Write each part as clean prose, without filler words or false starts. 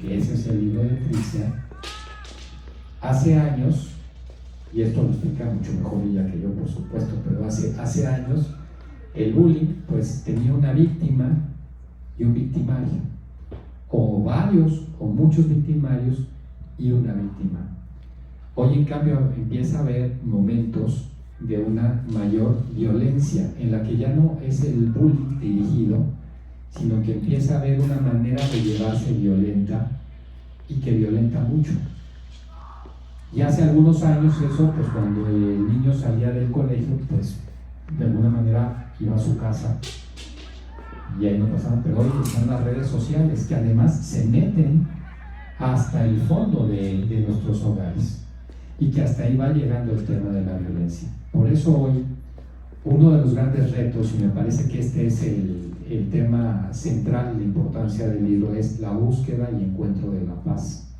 que ese es el libro de Tricia, hace años, y esto lo explica mucho mejor ella que yo, por supuesto, pero hace años el bullying pues tenía una víctima y un victimario, o varios o muchos victimarios y una víctima. Hoy en cambio empieza a haber momentos de una mayor violencia en la que ya no es el bullying dirigido, sino que empieza a haber una manera de llevarse violenta y que violenta mucho. Y hace algunos años eso, pues cuando el niño salía del colegio, pues de alguna manera iba a su casa y ahí no pasaban, pero hoy están las redes sociales que además se meten hasta el fondo de nuestros hogares y que hasta ahí va llegando el tema de la violencia. Por eso hoy uno de los grandes retos, y me parece que este es el tema central y la importancia del libro, es la búsqueda y encuentro de la paz.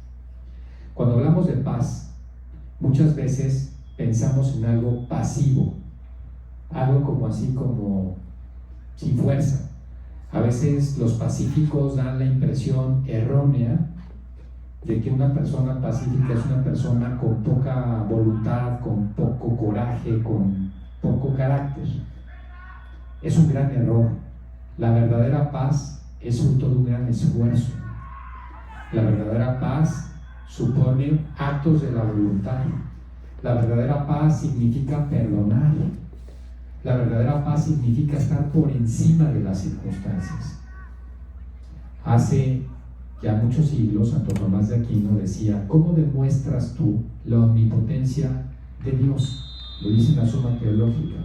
Cuando hablamos de paz, muchas veces pensamos en algo pasivo, algo como así como sin fuerza. A veces los pacíficos dan la impresión errónea de que una persona pacífica es una persona con poca voluntad, con poco coraje, con poco carácter. Es un gran error. La verdadera paz es fruto de un gran esfuerzo. La verdadera paz supone actos de la voluntad. La verdadera paz significa perdonar. La verdadera paz significa estar por encima de las circunstancias. Hace ya muchos siglos, Santo Tomás de Aquino decía: ¿cómo demuestras tú la omnipotencia de Dios? Lo dice en la Suma Teológica.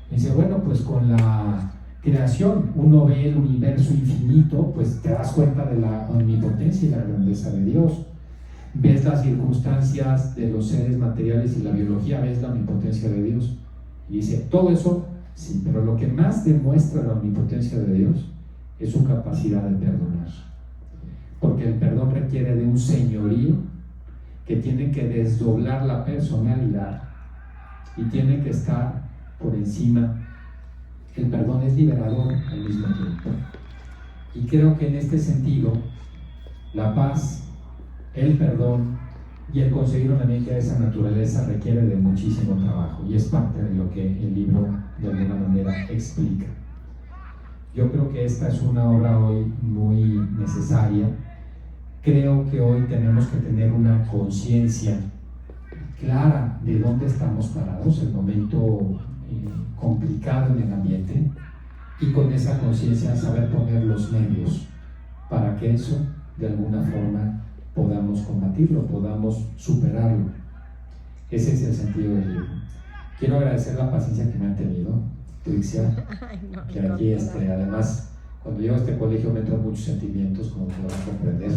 Dice, bueno, pues con la creación, uno ve el universo infinito, pues te das cuenta de la omnipotencia y la grandeza de Dios. Ves las circunstancias de los seres materiales y la biología, ves la omnipotencia de Dios. Y dice, todo eso, sí, pero lo que más demuestra la omnipotencia de Dios es su capacidad de perdonar. Porque el perdón requiere de un señorío que tiene que desdoblar la personalidad y tiene que estar por encima. El perdón es liberador al mismo tiempo. Y creo que en este sentido, la paz, el perdón y el conseguir una mente de esa naturaleza requiere de muchísimo trabajo, y es parte de lo que el libro de alguna manera explica. Yo creo que esta es una obra hoy muy necesaria. Creo que hoy tenemos que tener una conciencia clara de dónde estamos parados, el momento complicado en el ambiente, y con esa conciencia saber poner los medios para que eso de alguna forma podamos combatirlo, podamos superarlo. Ese es el sentido del libro. Quiero agradecer la paciencia que me han tenido, Tricia, que aquí además cuando llego a este colegio me entran muchos sentimientos, como podrán comprender.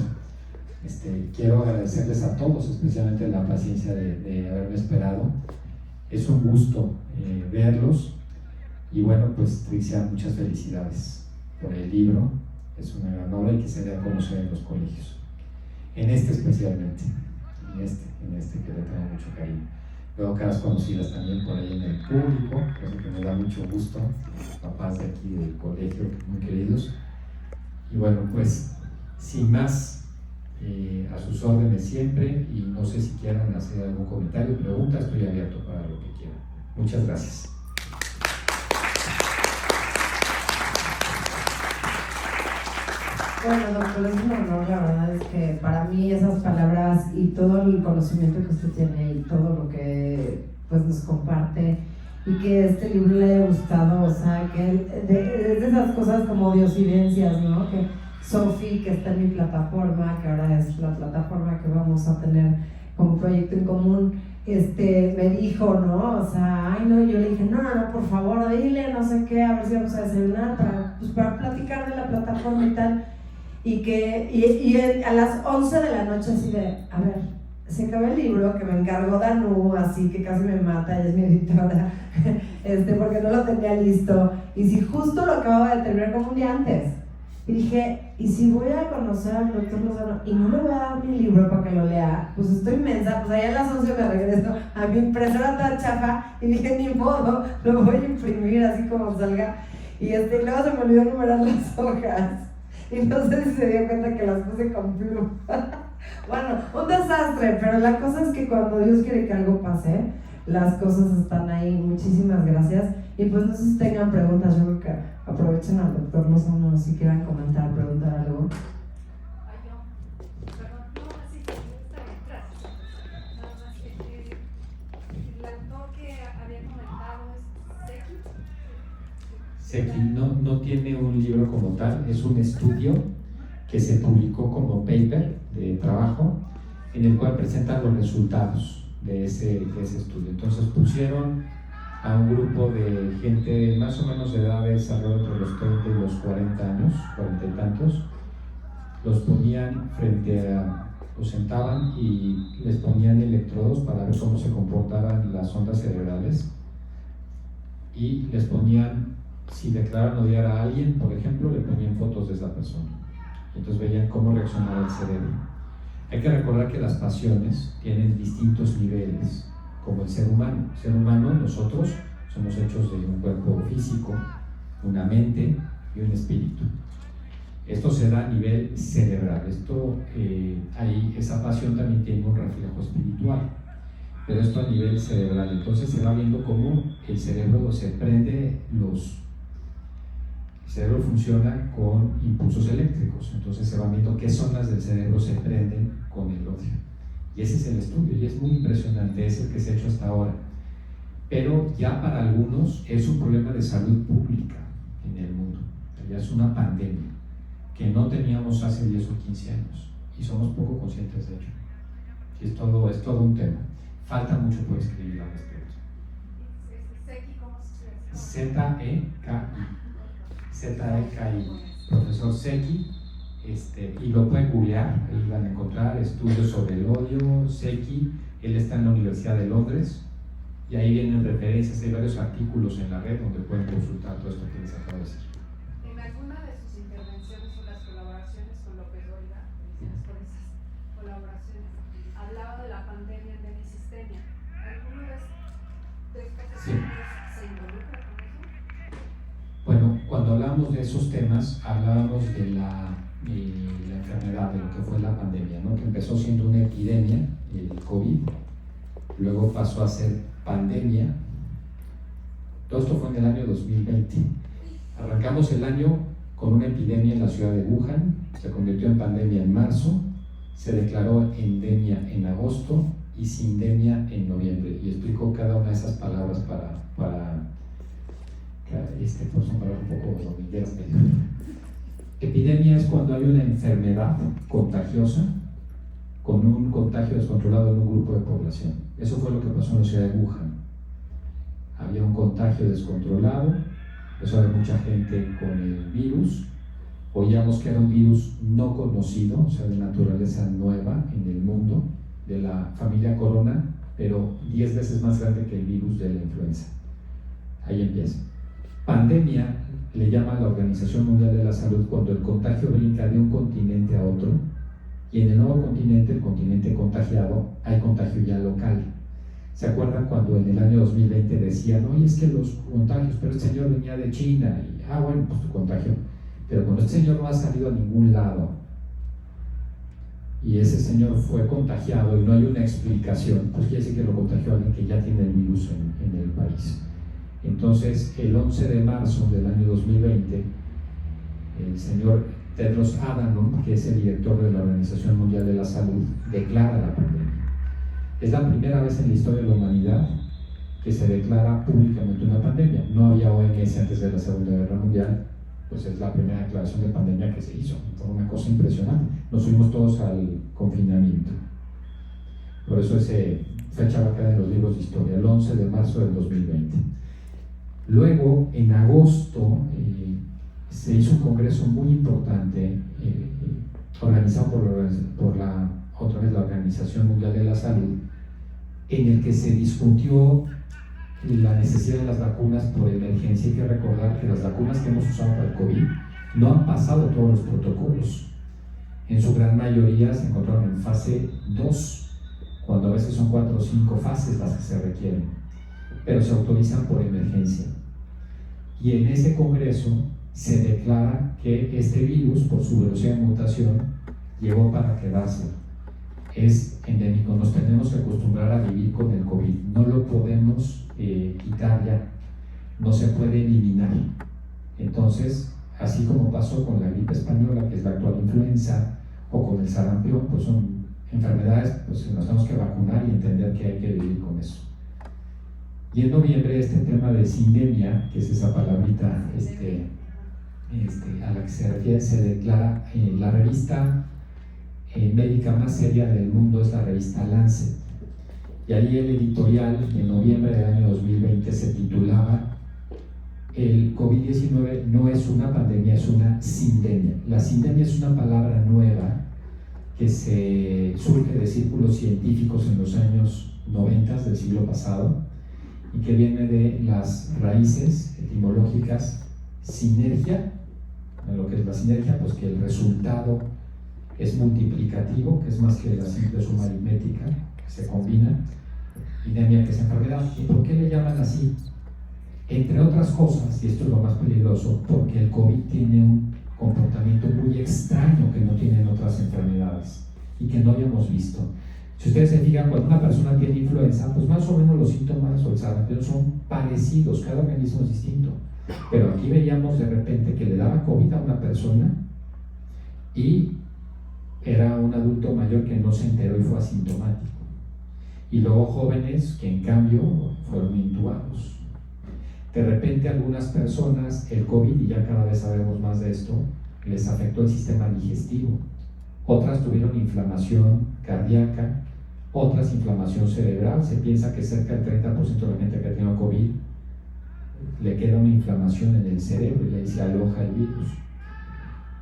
Quiero agradecerles a todos, especialmente la paciencia de haberme esperado. Es un gusto verlos, y bueno, pues Tricia, muchas felicidades por el libro. Es una gran obra y que se dé a conocer en los colegios, en este especialmente, en este que le tengo mucho cariño. Veo caras conocidas también por ahí en el público, cosa que me da mucho gusto, los papás de aquí del colegio, muy queridos. Y bueno, pues sin más, a sus órdenes siempre, y no sé si quieran hacer algún comentario, pregunta, estoy abierto para lo que quieran. Muchas gracias. Bueno, doctor, es un honor, la verdad es que para mí esas palabras y todo el conocimiento que usted tiene y todo lo que pues nos comparte, y que este libro le haya gustado, o sea, que es de esas cosas como diosidencias, ¿no? Que Sofi, que está en mi plataforma, que ahora es la plataforma que vamos a tener como proyecto en común, me dijo, ¿no? O sea, ay no, yo le dije, no, por favor, dile, no sé qué, a ver si vamos a desayunar para platicar de la plataforma y tal. Y a las 11 de la noche así de, a ver, se acabó el libro que me encargó Danu, así que casi me mata, ella es mi editora, porque no lo tenía listo, y si justo lo acababa de terminar como un día antes, y dije, y si voy a conocer al doctor Lozano y no le voy a dar mi libro para que lo lea, pues estoy inmensa, pues allá a las 11 me regreso a mi impresora toda chafa, y dije, ni modo, lo voy a imprimir así como salga, y luego se me olvidó numerar las hojas. y no sé si se dio cuenta que las puse con pluma. Bueno, un desastre, pero la cosa es que cuando Dios quiere que algo pase, las cosas están ahí. Muchísimas gracias. Y pues no sé si tengan preguntas, yo creo que aprovechen al doctor Lozano si quieran comentar, preguntar algo. Seki no tiene un libro como tal, es un estudio que se publicó como paper de trabajo en el cual presentan los resultados de ese estudio. Entonces pusieron a un grupo de gente más o menos de edades alrededor entre los 30 y los 40 años, 40 y tantos, los ponían los sentaban y les ponían electrodos para ver cómo se comportaban las ondas cerebrales y les ponían, si declaraban odiar a alguien, por ejemplo, le ponían fotos de esa persona. Entonces veían cómo reaccionaba el cerebro. Hay que recordar que las pasiones tienen distintos niveles, como el ser humano. El ser humano, nosotros, somos hechos de un cuerpo físico, una mente y un espíritu. Esto se da a nivel cerebral. Esa pasión también tiene un reflejo espiritual, pero esto a nivel cerebral. Entonces se va viendo cómo el cerebro se prende el cerebro funciona con impulsos eléctricos, entonces se va viendo qué zonas del cerebro se prenden con el odio. Y ese es el estudio, y es muy impresionante, es el que se ha hecho hasta ahora. Pero ya para algunos es un problema de salud pública en el mundo, ya es una pandemia que no teníamos hace 10 o 15 años, y somos poco conscientes de ello. Y es todo un tema. Falta mucho por escribir al respecto. Z-E-K-I, profesor Seki, y lo pueden googlear, ahí van a encontrar estudios sobre el odio. Seki, él está en la Universidad de Londres, y ahí vienen referencias, hay varios artículos en la red donde pueden consultar todo esto que les acabo de decir. En alguna de sus intervenciones o las colaboraciones con López Dóriga, felicidades por esas colaboraciones, hablaba de la pandemia de Necistemia. ¿Alguno de estos se involucra con eso? Bueno, cuando hablamos de esos temas, hablábamos de la enfermedad, de lo que fue la pandemia, ¿no? Que empezó siendo una epidemia, el COVID, luego pasó a ser pandemia. Todo esto fue en el año 2020. Arrancamos el año con una epidemia en la ciudad de Wuhan, se convirtió en pandemia en marzo, se declaró endemia en agosto y sindemia en noviembre. Y explico cada una de esas palabras pues son palabras un poco domingueras. Epidemia es cuando hay una enfermedad contagiosa con un contagio descontrolado en un grupo de población. Eso fue lo que pasó en la ciudad de Wuhan. Había un contagio descontrolado, empezó a haber mucha gente con el virus. Oíamos que era un virus no conocido, o sea, de naturaleza nueva en el mundo, de la familia corona, pero 10 veces más grande que el virus de la influenza. Ahí empieza. Pandemia le llama a la Organización Mundial de la Salud cuando el contagio brinca de un continente a otro, y en el nuevo continente, el continente contagiado, hay contagio ya local. ¿Se acuerdan cuando en el año 2020 decían, oye, es que los contagios, pero este señor venía de China, y bueno, pues tu contagio, pero cuando este señor no ha salido a ningún lado, y ese señor fue contagiado y no hay una explicación, pues quiere decir que lo contagió alguien que ya tiene el virus en el país. Entonces, el 11 de marzo del año 2020, el señor Tedros Adhanom, que es el director de la Organización Mundial de la Salud, declara la pandemia. Es la primera vez en la historia de la humanidad que se declara públicamente una pandemia. No había OMS antes de la Segunda Guerra Mundial, pues es la primera declaración de pandemia que se hizo. Fue una cosa impresionante. Nos fuimos todos al confinamiento. Por eso esa fecha va a quedar en los libros de historia, el 11 de marzo del 2020. Luego, en agosto, se hizo un congreso muy importante, organizado por la Organización Mundial de la Salud, en el que se discutió la necesidad de las vacunas por emergencia. Hay que recordar que las vacunas que hemos usado para el COVID no han pasado todos los protocolos. En su gran mayoría se encontraron en fase 2, cuando a veces son 4 o 5 fases las que se requieren, pero se autorizan por emergencia. Y en ese congreso se declara que este virus, por su velocidad de mutación, llegó para quedarse. Es endémico, nos tenemos que acostumbrar a vivir con el COVID, no lo podemos quitar ya, no se puede eliminar. Entonces, así como pasó con la gripe española, que es la actual influenza, o con el sarampión, pues son enfermedades pues, que nos tenemos que vacunar y entender que hay que vivir con eso. Y en noviembre este tema de sindemia, que es esa palabrita a la que se refiere, se declara la revista médica más seria del mundo es la revista Lancet. Y ahí el editorial de noviembre del año 2020 se titulaba el COVID-19 no es una pandemia, es una sindemia. La sindemia es una palabra nueva que surge de círculos científicos en los años 90 del siglo pasado y que viene de las raíces etimológicas sinergia, lo que es la sinergia, pues que el resultado es multiplicativo, que es más que la simple suma aritmética, que se combina, y demia, que es enfermedad. ¿Y por qué le llaman así? Entre otras cosas, y esto es lo más peligroso, porque el COVID tiene un comportamiento muy extraño que no tienen otras enfermedades y que no habíamos visto. Si ustedes se fijan, cuando una persona tiene influenza, pues más o menos los síntomas o el sarampión son parecidos, cada organismo es distinto. Pero aquí veíamos de repente que le daba COVID a una persona y era un adulto mayor que no se enteró y fue asintomático. Y luego jóvenes que en cambio fueron intubados. De repente a algunas personas el COVID, y ya cada vez sabemos más de esto, les afectó el sistema digestivo. Otras tuvieron inflamación cardíaca, otras inflamación cerebral. Se piensa que cerca del 30% de la gente que ha tenido COVID le queda una inflamación en el cerebro y ahí se aloja el virus.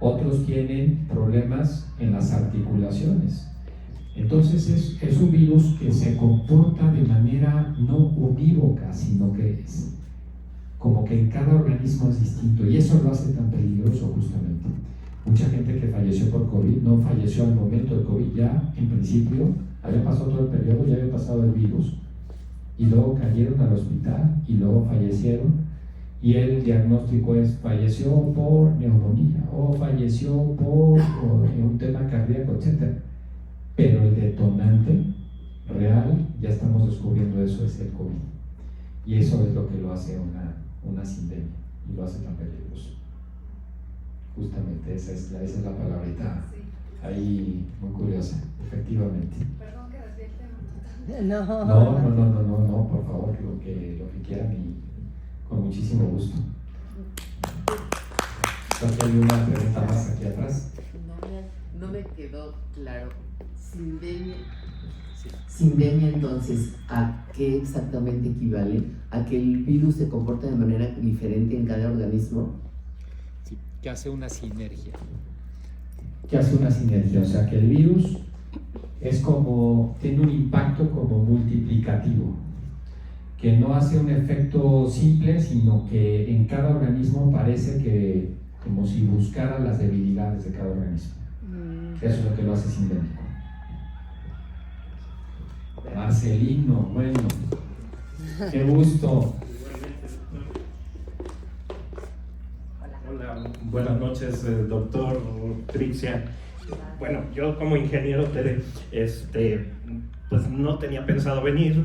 Otros tienen problemas en las articulaciones. Entonces es un virus que se comporta de manera no unívoca, sino que es como que en cada organismo es distinto, y eso lo hace tan peligroso justamente. Mucha gente que falleció por COVID no falleció al momento del COVID, ya en principio había pasado todo el periodo, ya había pasado el virus, y luego cayeron al hospital y luego fallecieron, y el diagnóstico es falleció por neumonía o falleció por un tema cardíaco, etc. Pero el detonante real, ya estamos descubriendo eso, es el COVID, y eso es lo que lo hace una sindemia y lo hace tan peligroso. Justamente esa es la palabrita ahí muy curiosa, efectivamente. Perdón que desvié el tema totalmente. No, por favor, lo que quieran y con muchísimo gusto. ¿Hay una pregunta más aquí atrás? No me quedó claro. Sindemia, entonces, ¿a qué exactamente equivale? ¿A que el virus se comporta de manera diferente en cada organismo? Sí, que hace una sinergia. Que hace una sinergia, o sea que el virus es como, tiene un impacto como multiplicativo, que no hace un efecto simple, sino que en cada organismo parece que como si buscara las debilidades de cada organismo. Eso es lo que lo hace sindémico. Marcelino, bueno, qué gusto. Hola, buenas noches, doctor Trixia. Bueno, yo como ingeniero, Tere, pues no tenía pensado venir.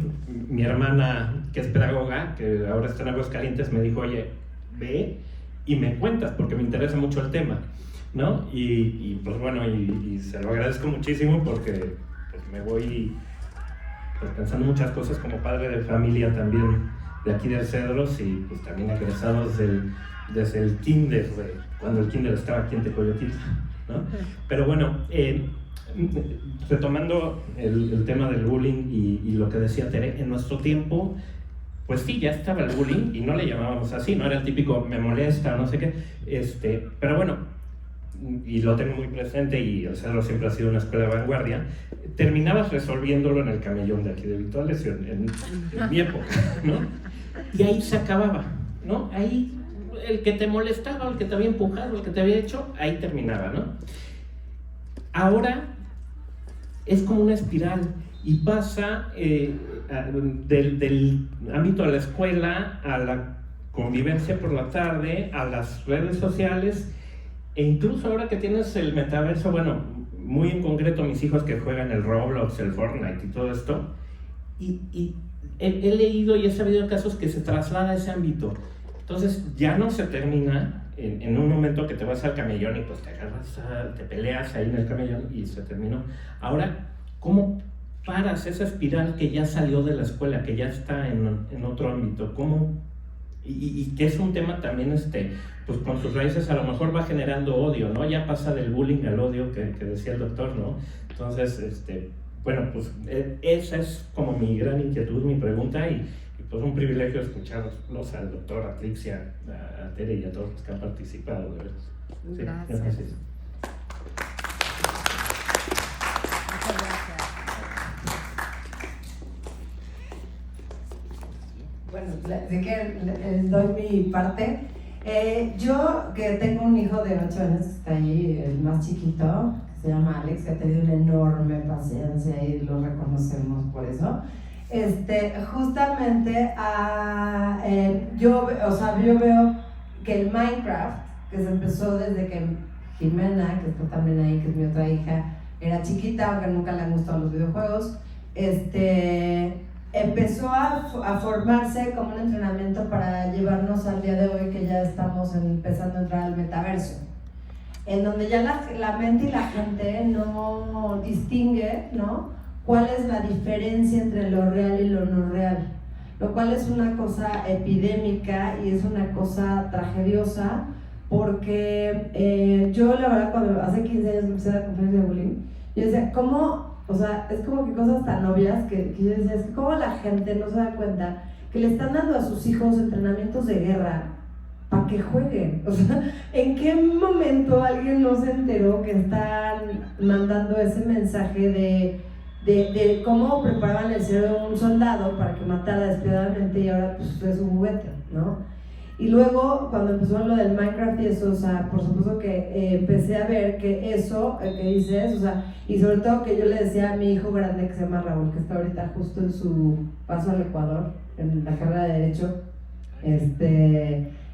Mi hermana, que es pedagoga, que ahora está en Aguascalientes, me dijo, oye, ve y me cuentas, porque me interesa mucho el tema, ¿no? Y pues bueno, y se lo agradezco muchísimo porque pues me voy pues pensando muchas cosas como padre de familia también de aquí de Cedros y pues también egresado desde el kinder, cuando el kinder estaba aquí en Tecoyotlán, ¿no? Pero bueno, retomando el tema del bullying y lo que decía Tere, en nuestro tiempo, pues sí, ya estaba el bullying y no le llamábamos así, no era el típico me molesta, no sé qué, pero bueno, y lo tengo muy presente y el Cedro siempre ha sido una escuela de vanguardia, terminabas resolviéndolo en el camellón de aquí de Victuales, en mi época, ¿no? Y ahí se acababa, ¿no? Ahí el que te molestaba, el que te había empujado, el que te había hecho, ahí terminaba, ¿no? Ahora es como una espiral y pasa del ámbito de la escuela a la convivencia por la tarde, a las redes sociales, e incluso ahora que tienes el metaverso, bueno, muy en concreto mis hijos que juegan el Roblox, el Fortnite y todo esto, y he leído y he sabido casos que se traslada a ese ámbito. Entonces ya no se termina en un momento que te vas al camellón y pues te agarras, te peleas ahí en el camellón y se terminó. Ahora, ¿cómo paras esa espiral que ya salió de la escuela, que ya está en otro ámbito? ¿Cómo? Y que es un tema también, pues con sus raíces a lo mejor va generando odio, ¿no? Ya pasa del bullying al odio que decía el doctor, ¿no? Entonces, bueno, pues esa es como mi gran inquietud, mi pregunta, y pues un privilegio escucharlos al doctor, a Trixia, a Tere y a todos los que han participado, de verdad. Sí, Gracias. gracias. Muchas gracias. Bueno, de que les doy mi parte. Yo que tengo un hijo de 8 años que está ahí, el más chiquito, que se llama Alex, que ha tenido una enorme paciencia y lo reconocemos por eso. Justamente yo veo que el Minecraft, que se empezó desde que Jimena, que está también ahí, que es mi otra hija, era chiquita, aunque nunca le han gustado los videojuegos, empezó a formarse como un entrenamiento para llevarnos al día de hoy, que ya estamos empezando a entrar al metaverso, en donde ya la mente y la gente no distingue, ¿no?, cuál es la diferencia entre lo real y lo no real, lo cual es una cosa epidémica y es una cosa tragediosa, porque yo la verdad cuando hace 15 años empecé la conferencia de bullying, yo decía, ¿cómo? O sea, es como que cosas tan obvias que yo decía, es que cómo la gente no se da cuenta que le están dando a sus hijos entrenamientos de guerra para que jueguen. O sea, ¿en qué momento alguien no se enteró que están mandando ese mensaje de cómo preparaban el cerebro de un soldado para que matara despiadadamente y ahora pues es un juguete, ¿no? Y luego, cuando empezó lo del Minecraft y eso, o sea, por supuesto que empecé a ver que eso, que dices, o sea, y sobre todo que yo le decía a mi hijo grande, que se llama Raúl, que está ahorita justo en su paso al Ecuador, en la carrera de Derecho,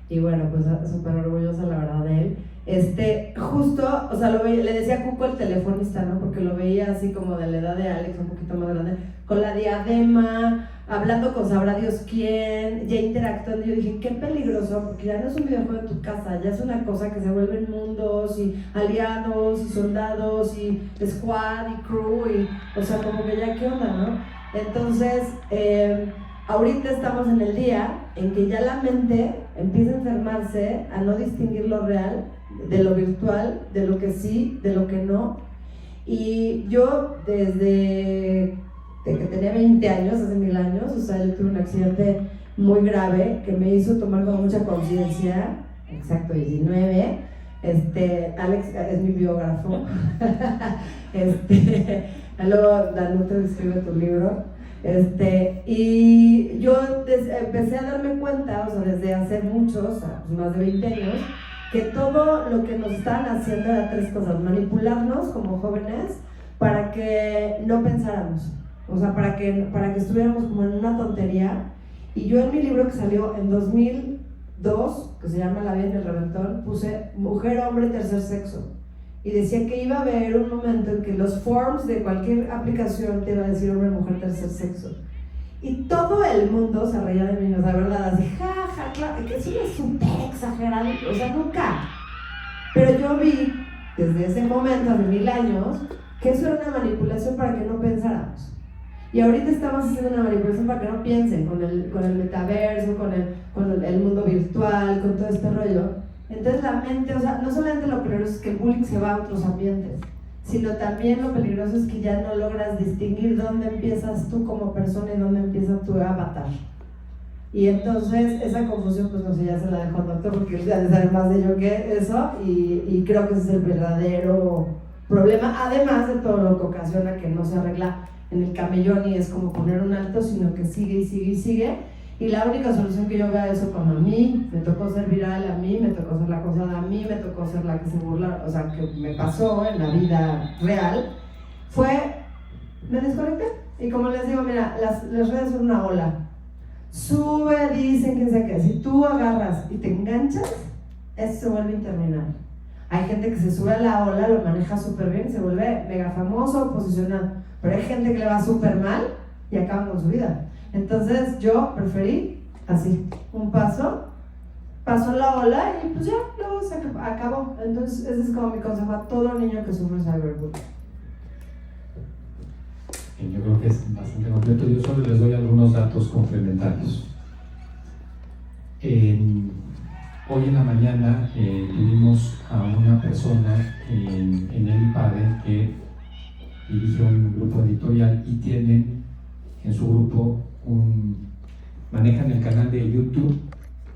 y bueno, pues súper orgullosa la verdad de él. Justo, o sea, le decía Cuco el telefonista, ¿no? Porque lo veía así como de la edad de Alex, un poquito más grande, con la diadema, hablando con sabrá Dios quién, ya interactuando. Yo dije, qué peligroso, porque ya no es un videojuego en tu casa, ya es una cosa que se vuelven mundos, y aliados, y soldados, y squad, y crew, y, o sea, como que ya qué onda, ¿no? Entonces, ahorita estamos en el día en que ya la mente empieza a enfermarse, a no distinguir lo real de lo virtual, de lo que sí, de lo que no. Y yo desde que tenía 20 años, hace 1000 años, o sea, yo tuve un accidente muy grave que me hizo tomar como mucha conciencia, exacto, 19. Alex es mi biógrafo. Luego Danu te escribe tu libro. Y yo empecé a darme cuenta, o sea, desde hace muchos, o sea, pues más de 20 años, que todo lo que nos estaban haciendo era 3 cosas: manipularnos como jóvenes para que no pensáramos, o sea, para que estuviéramos como en una tontería. Y yo en mi libro que salió en 2002, que se llama La vida en el reventón, puse mujer, hombre, tercer sexo. Y decía que iba a haber un momento en que los forms de cualquier aplicación te iba a decir hombre, mujer, tercer sexo. Y todo el mundo se reía de mí, o sea, verdad, así, ja, claro, que eso es súper exagerado, o sea, nunca. Pero yo vi, desde ese momento, hace 1000 años, que eso era una manipulación para que no pensáramos. Y ahorita estamos haciendo una manipulación para que no piensen, con el metaverso, con el mundo virtual, con todo este rollo. Entonces la mente, o sea, no solamente lo peligroso es que el bullying se va a otros ambientes, sino también lo peligroso es que ya no logras distinguir dónde empiezas tú como persona y dónde empieza tu avatar. Y entonces esa confusión, pues no sé, ya se la dejo al doctor porque él ya sabe más de yo que eso, y creo que ese es el verdadero problema, además de todo lo que ocasiona que no se arregla en el camellón y es como poner un alto, sino que sigue y sigue y sigue. Y la única solución que yo veo a eso, como a mí me tocó ser viral, a mí me tocó ser la acosada, a mí me tocó ser la que se burla, o sea, que me pasó en la vida real, fue, me desconecté. Y como les digo, mira, las redes son una ola. sube, dicen, quién sabe qué. Si tú agarras y te enganchas, eso se vuelve interminable. Hay gente que se sube a la ola, lo maneja súper bien, se vuelve mega famoso, posicionado. Pero hay gente que le va súper mal y acaban con su vida. Entonces yo preferí así, un paso la ola y pues ya, luego se acabó. Entonces ese es como mi consejo a todo niño que sufre cyberbullying. Yo creo que es bastante completo. Yo solo les doy algunos datos complementarios. Hoy en la mañana tuvimos a una persona en el IPADE que dirige un grupo editorial y tienen en su grupo manejan el canal de YouTube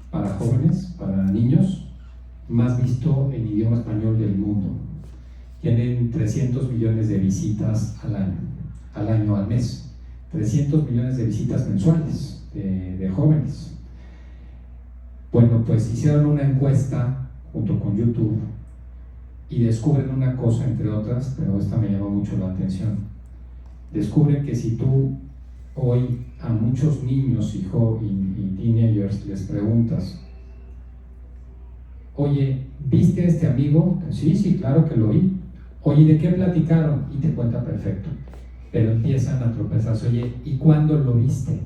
para jóvenes, para niños, más visto en idioma español del mundo. Tienen 300 millones de visitas al mes, 300 millones de visitas mensuales de jóvenes. Bueno, pues hicieron una encuesta junto con YouTube y descubren una cosa, entre otras, pero esta me llamó mucho la atención. Descubren que si tú hoy a muchos niños y teenagers les preguntas, oye, ¿viste a este amigo? Sí, claro que lo vi. Oye, ¿de qué platicaron? Y te cuenta perfecto. Pero empiezan a tropezarse. Oye, ¿y cuándo lo viste?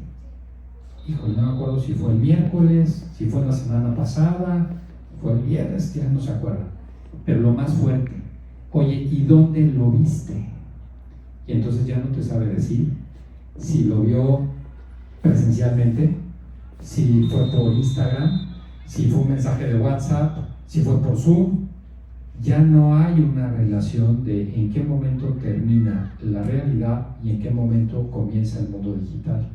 Híjole, no me acuerdo si fue el miércoles, si fue la semana pasada, fue el viernes, ya no se acuerda. Pero lo más fuerte, oye, ¿y dónde lo viste? Y entonces ya no te sabe decir si lo vio presencialmente, si fue por Instagram, si fue un mensaje de WhatsApp, si fue por Zoom. Ya no hay una relación de en qué momento termina la realidad y en qué momento comienza el mundo digital.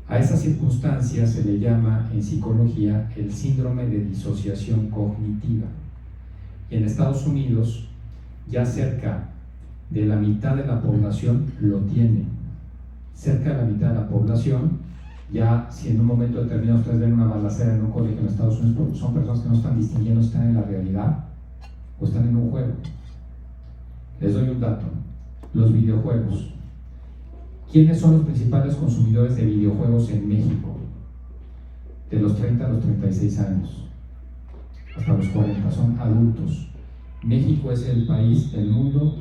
A esas circunstancias se le llama en psicología el síndrome de disociación cognitiva. Y en Estados Unidos ya cerca de la mitad de la población lo tiene. Cerca de la mitad de la población, ya si en un momento determinado ustedes ven una balacera en un colegio en Estados Unidos, son personas que no están distinguiendo si están en la realidad o están en un juego. Les doy un dato: los videojuegos. ¿Quiénes son los principales consumidores de videojuegos en México? De los 30 a los 36 años, hasta los 40, son adultos. México es el país del mundo,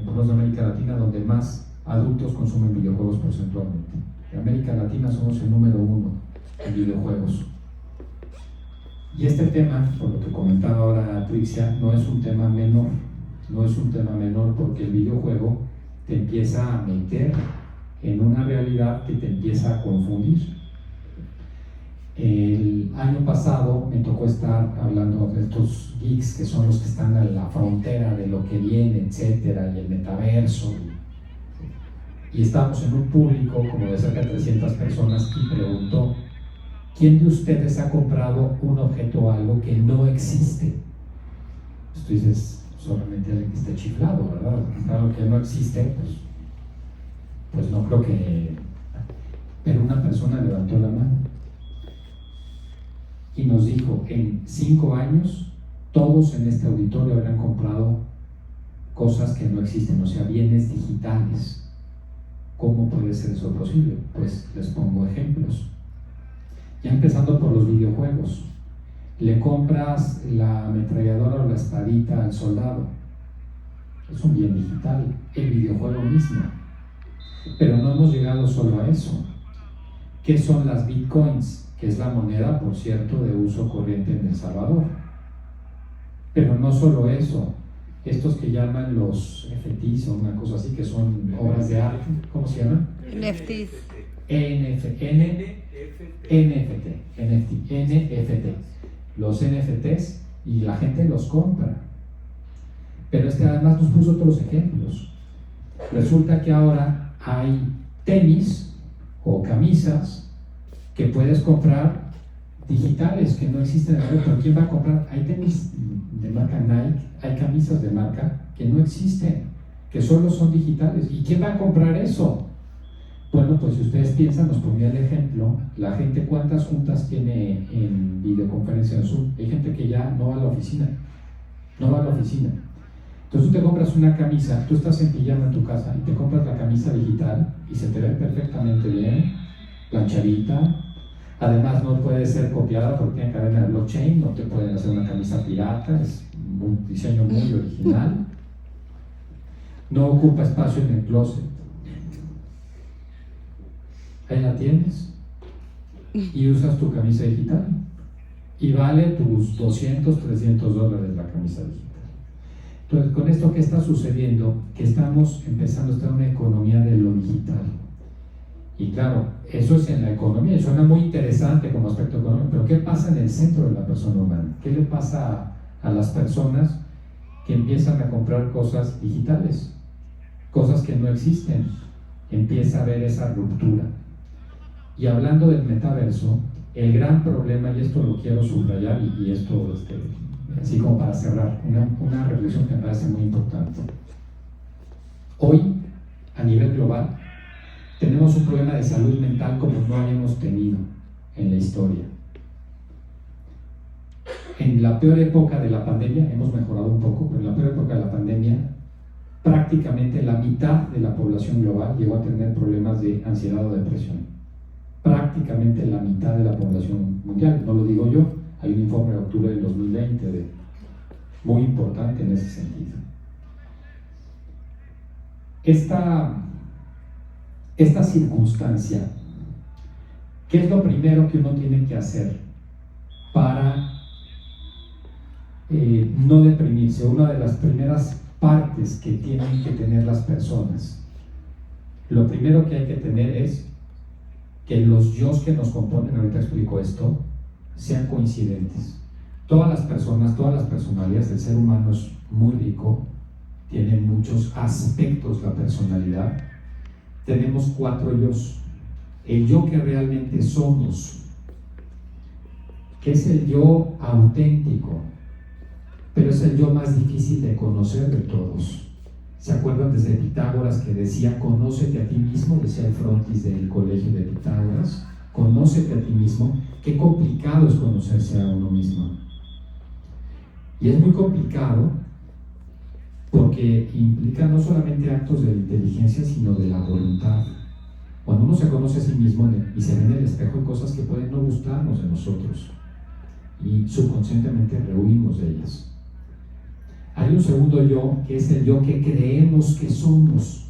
por lo menos de América Latina, donde más adultos consumen videojuegos porcentualmente. En América Latina somos el número 1 en videojuegos. Y este tema, por lo que comentaba ahora Trixia, no es un tema menor. No es un tema menor porque el videojuego te empieza a meter en una realidad que te empieza a confundir. El año pasado me tocó estar hablando de estos geeks que son los que están a la frontera de lo que viene, etcétera, y el metaverso. Y estábamos en un público como de cerca de 300 personas y preguntó: ¿quién de ustedes ha comprado un objeto o algo que no existe? Pues tú dices, solamente alguien que esté chiflado, ¿verdad? Claro que no existe, pues no creo que... Pero una persona levantó la mano y nos dijo: en 5 años todos en este auditorio habrán comprado cosas que no existen, o sea, bienes digitales. ¿Cómo puede ser eso posible? Pues les pongo ejemplos. Ya empezando por los videojuegos. Le compras la ametralladora o la espadita al soldado. Es un bien digital, el videojuego mismo. Pero no hemos llegado solo a eso. ¿Qué son las bitcoins? Que es la moneda, por cierto, de uso corriente en El Salvador. Pero no solo eso. Estos que llaman los NFTs o una cosa así, que son obras de arte, ¿cómo se llaman? NFTs. NFT. Los NFTs, y la gente los compra. Pero además nos puso otros ejemplos. Resulta que ahora hay tenis o camisas que puedes comprar digitales, que no existen en el mundo. ¿Pero quién va a comprar? Hay tenis de marca Nike, hay camisas de marca que no existen, que solo son digitales. ¿Y quién va a comprar eso? Bueno, pues si ustedes piensan, nos ponía el ejemplo, la gente cuántas juntas tiene en videoconferencia en Zoom. Hay gente que ya no va a la oficina, Entonces tú te compras una camisa, tú estás en pijama en tu casa y te compras la camisa digital y se te ve perfectamente bien, planchadita, Además no puede ser copiada porque tiene cadena de blockchain, no te pueden hacer una camisa pirata, es un diseño muy original. No ocupa espacio en el closet. Ahí la tienes y usas tu camisa digital y vale tus $200, $300 la camisa digital. Entonces, con esto, ¿qué está sucediendo? Que estamos empezando a estar en una economía de lo digital. Y claro, eso es en la economía, y suena muy interesante como aspecto económico, pero ¿qué pasa en el centro de la persona humana? ¿Qué le pasa a las personas que empiezan a comprar cosas digitales? Cosas que no existen. Empieza a haber esa ruptura. Y hablando del metaverso, el gran problema, y esto lo quiero subrayar, y esto así como para cerrar, una reflexión que me parece muy importante. Hoy, a nivel global, tenemos un problema de salud mental como no habíamos tenido en la historia. En la peor época de la pandemia, hemos mejorado un poco, pero en la peor época de la pandemia, prácticamente la mitad de la población global llegó a tener problemas de ansiedad o depresión. Prácticamente la mitad de la población mundial, no lo digo yo, hay un informe de octubre del 2020 muy importante en ese sentido. Esta circunstancia, ¿qué es lo primero que uno tiene que hacer para no deprimirse? Una de las primeras partes que tienen que tener las personas, lo primero que hay que tener es que los yos que nos componen, ahorita explico esto, sean coincidentes. Todas las personas, todas las personalidades del ser humano es muy rico, tiene muchos aspectos la personalidad. Tenemos 4 yos. El yo que realmente somos, que es el yo auténtico, pero es el yo más difícil de conocer de todos. ¿Se acuerdan desde Pitágoras que decía, conócete a ti mismo? Decía el frontis del colegio de Pitágoras, conócete a ti mismo. Qué complicado es conocerse a uno mismo. Y es muy complicado porque implica no solamente actos de inteligencia, sino de la voluntad. Cuando uno se conoce a sí mismo y se ve en el espejo, hay cosas que pueden no gustarnos de nosotros y subconscientemente rehuimos de ellas. Hay un segundo yo, que es el yo que creemos que somos.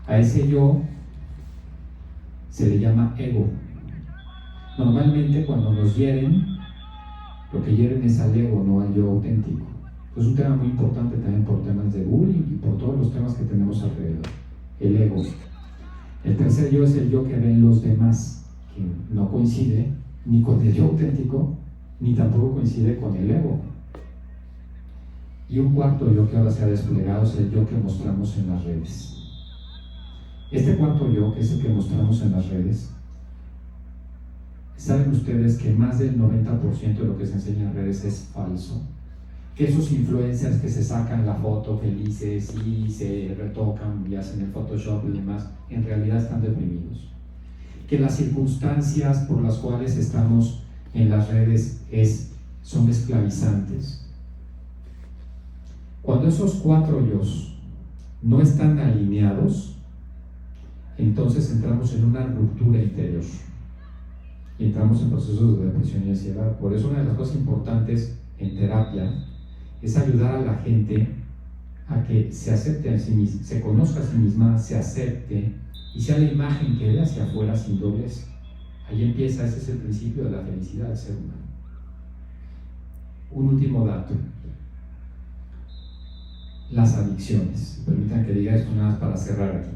A ese yo se le llama ego. Normalmente cuando nos hieren, lo que hieren es al ego, no al yo auténtico. Es un tema muy importante también por temas de bullying y por todos los temas que tenemos alrededor. El ego. El tercer yo es el yo que ven los demás, que no coincide ni con el yo auténtico, ni tampoco coincide con el ego. Y un cuarto yo que ahora se ha desplegado es el yo que mostramos en las redes. Este cuarto yo, que es el que mostramos en las redes, ¿saben ustedes que más del 90% de lo que se enseña en redes es falso? Que esos influencers que se sacan la foto felices y se retocan y hacen el Photoshop y demás, en realidad están deprimidos. Que las circunstancias por las cuales estamos en las redes son esclavizantes. Cuando esos 4 yos no están alineados, entonces entramos en una ruptura interior y entramos en procesos de depresión y ansiedad. Por eso una de las cosas importantes en terapia es ayudar a la gente a que se acepte a sí misma, se conozca a sí misma, se acepte y sea la imagen que dé hacia afuera sin doblez. Ahí empieza, ese es el principio de la felicidad del ser humano. Un último dato. Las adicciones. Permitan que diga esto nada más para cerrar aquí.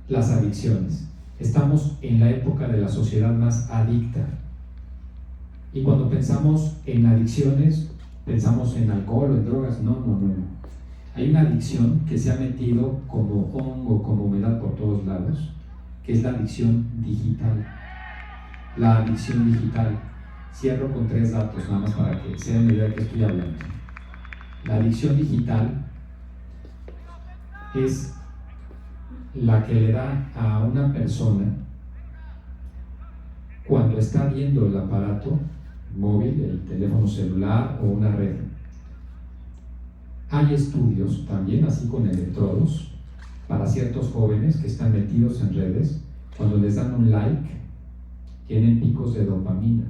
Las adicciones. Estamos en la época de la sociedad más adicta. Y cuando pensamos en adicciones, pensamos en alcohol o en drogas. No. Hay una adicción que se ha metido como hongo, como humedad por todos lados, que es la adicción digital. La adicción digital. Cierro con 3 datos nada más para que se den la idea de qué estoy hablando. La adicción digital es la que le da a una persona cuando está viendo el aparato móvil, el teléfono celular o una red. Hay estudios también, así con electrodos, para ciertos jóvenes que están metidos en redes, cuando les dan un like, tienen picos de dopamina.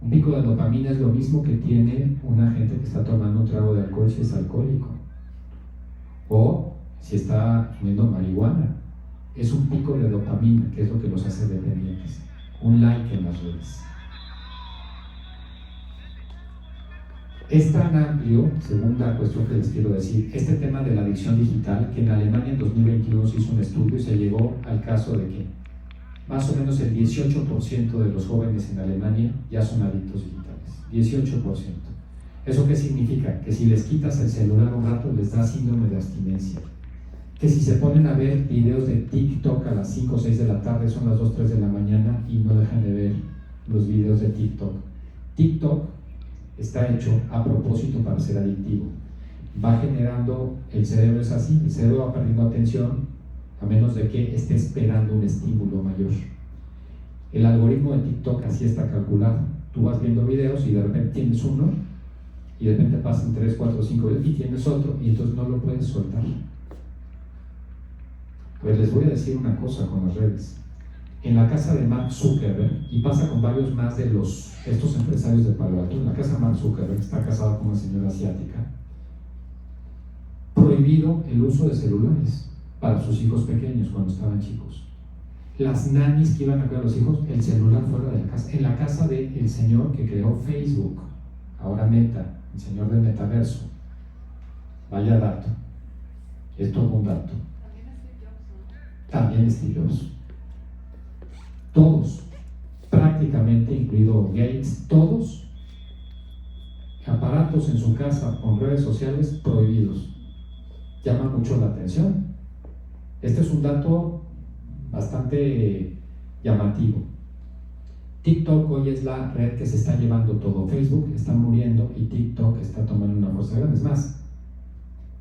Un pico de dopamina es lo mismo que tiene una gente que está tomando un trago de alcohol si es alcohólico, o si está comiendo marihuana. Es un pico de dopamina, que es lo que los hace dependientes. Un like en las redes. Es tan amplio, segunda cuestión que les quiero decir, este tema de la adicción digital, que en Alemania en 2021 se hizo un estudio y se llegó al caso de que más o menos el 18% de los jóvenes en Alemania ya son adictos digitales. 18%. ¿Eso qué significa? Que si les quitas el celular un rato les da síndrome de abstinencia. Que si se ponen a ver videos de TikTok a las 5 o 6 de la tarde, son las 2 o 3 de la mañana y no dejan de ver los videos de TikTok. TikTok está hecho a propósito para ser adictivo. Va generando, el cerebro es así, el cerebro va perdiendo atención a menos de que esté esperando un estímulo mayor. El algoritmo de TikTok así está calculado. Tú vas viendo videos y de repente tienes uno y de repente pasan 3, 4, 5 videos y tienes otro y entonces no lo puedes soltar. Pues les voy a decir una cosa con las redes. En la casa de Mark Zuckerberg, y pasa con varios más de estos empresarios de Palo Alto, en la casa de Mark Zuckerberg, está casado con una señora asiática, prohibido el uso de celulares para sus hijos pequeños cuando estaban chicos. Las nannies que iban a cuidar a los hijos, el celular fuera de la casa. En la casa del señor que creó Facebook, ahora Meta, el señor del metaverso. Vaya dato. Es todo un dato. También Steve Jobs. Todos, prácticamente, incluido Gates, todos, aparatos en su casa con redes sociales prohibidos. Llama mucho la atención. Este es un dato bastante llamativo. TikTok hoy es la red que se está llevando todo. Facebook está muriendo y TikTok está tomando una fuerza grande. Es más,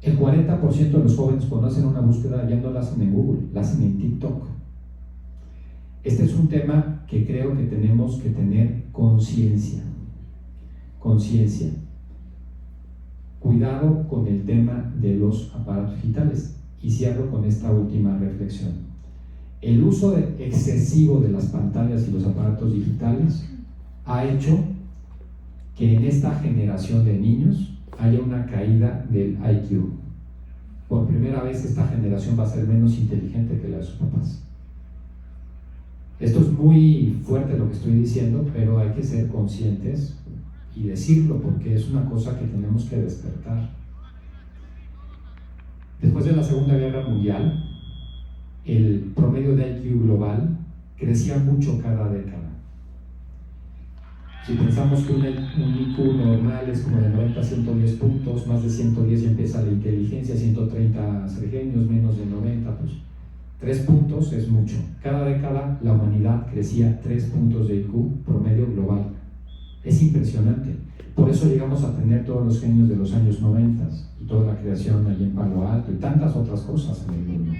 el 40% de los jóvenes cuando hacen una búsqueda ya no la hacen en Google, la hacen en TikTok. Este es un tema que creo que tenemos que tener conciencia. Conciencia. Cuidado con el tema de los aparatos digitales. Y cierro con esta última reflexión. El uso excesivo de las pantallas y los aparatos digitales ha hecho que en esta generación de niños haya una caída del IQ. Por primera vez esta generación va a ser menos inteligente que la de sus papás. Esto es muy fuerte lo que estoy diciendo, pero hay que ser conscientes y decirlo porque es una cosa que tenemos que despertar. Después de la Segunda Guerra Mundial, el promedio de IQ global crecía mucho cada década. Si pensamos que un IQ normal es como de 90 a 110 puntos, más de 110 ya empieza la inteligencia, 130 ser genios, menos de 90, pues 3 puntos es mucho. Cada década la humanidad crecía 3 puntos de IQ promedio global. Es impresionante. Por eso llegamos a tener todos los genios de los años 90 y toda la creación allí en Palo Alto y tantas otras cosas en el mundo.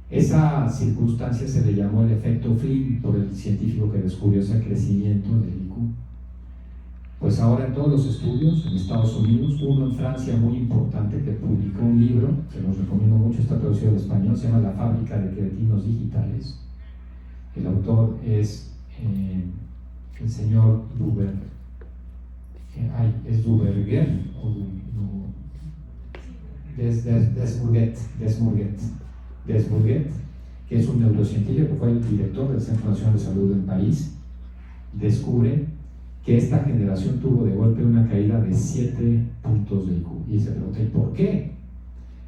Esa circunstancia se le llamó el efecto Flynn por el científico que descubrió ese crecimiento del IQ. Pues ahora en todos los estudios, en Estados Unidos, uno en Francia muy importante que publicó un libro, que los recomiendo mucho, está traducido al español, se llama La fábrica de cretinos digitales. El autor es el señor Duverger, o Desbourguet, que es un neurocientífico que fue el director del Centro Nacional de Salud en París, descubre que esta generación tuvo de golpe una caída de 7 puntos de IQ. Y se pregunta, ¿y por qué?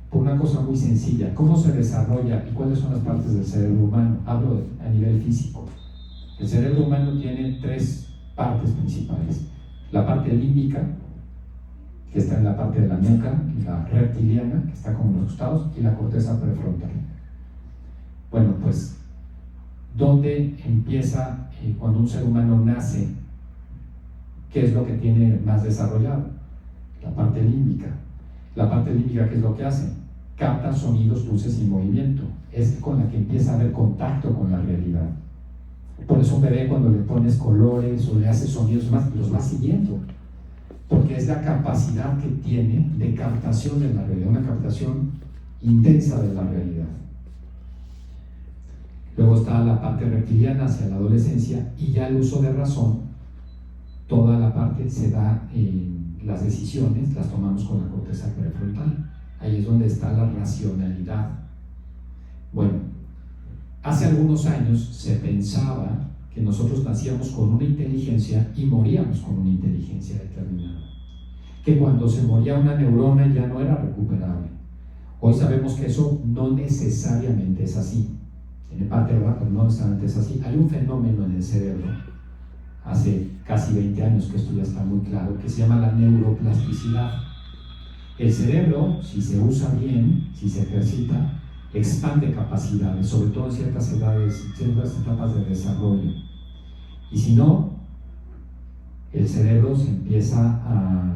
Por una cosa muy sencilla, ¿cómo se desarrolla y cuáles son las partes del cerebro humano? Hablo a nivel físico. El cerebro humano tiene 3 partes principales. La parte límbica, que está en la parte de la nuca, la reptiliana, que está como en los costados, y la corteza prefrontal. Bueno, pues, ¿dónde empieza cuando un ser humano nace? ¿Qué es lo que tiene más desarrollado? La parte límbica. La parte límbica, ¿qué es lo que hace? Capta sonidos, luces y movimiento. Es con la que empieza a haber contacto con la realidad. Por eso un bebé cuando le pones colores o le haces sonidos más, los va siguiendo. Porque es la capacidad que tiene de captación de la realidad, una captación intensa de la realidad. Luego está la parte reptiliana hacia la adolescencia, y ya el uso de razón, toda la parte se da en las decisiones, las tomamos con la corteza prefrontal. Ahí es donde está la racionalidad. Bueno, hace algunos años se pensaba que nosotros nacíamos con una inteligencia y moríamos con una inteligencia determinada, que cuando se moría una neurona ya no era recuperable. Hoy sabemos que eso no necesariamente es así. Tiene parte, ¿verdad? Pero no necesariamente es así. Hay un fenómeno en el cerebro, hace casi 20 años que esto ya está muy claro, que se llama la neuroplasticidad. El cerebro, si se usa bien, si se ejercita, expande capacidades, sobre todo en ciertas edades, ciertas etapas de desarrollo. Y si no, el cerebro se empieza a,